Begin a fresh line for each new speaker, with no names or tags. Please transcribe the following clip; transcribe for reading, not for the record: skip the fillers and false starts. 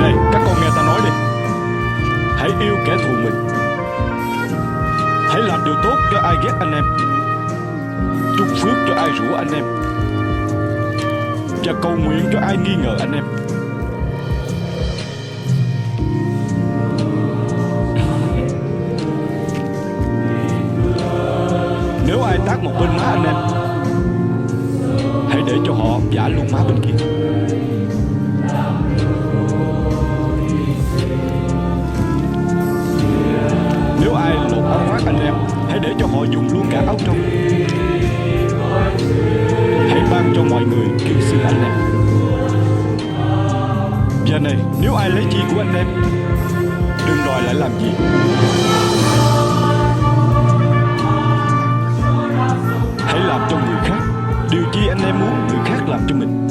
Này các con nghe ta nói đi. Hãy yêu kẻ thù mình. Hãy làm điều tốt cho ai ghét anh em, chúc phước cho ai rủa anh em, và cầu nguyện cho ai nghi ngờ anh em. Nếu ai tát một bên má anh em, hãy để cho họ vả luôn má bên kia. Nếu ai lột áo khoác anh em, hãy để cho họ dùng luôn cả áo trong. Hãy ban cho mọi người kêu xin anh em. Và này, nếu ai lấy chi của anh em, đừng đòi lại làm gì. Hãy làm cho người khác điều chi anh em muốn người khác làm cho mình.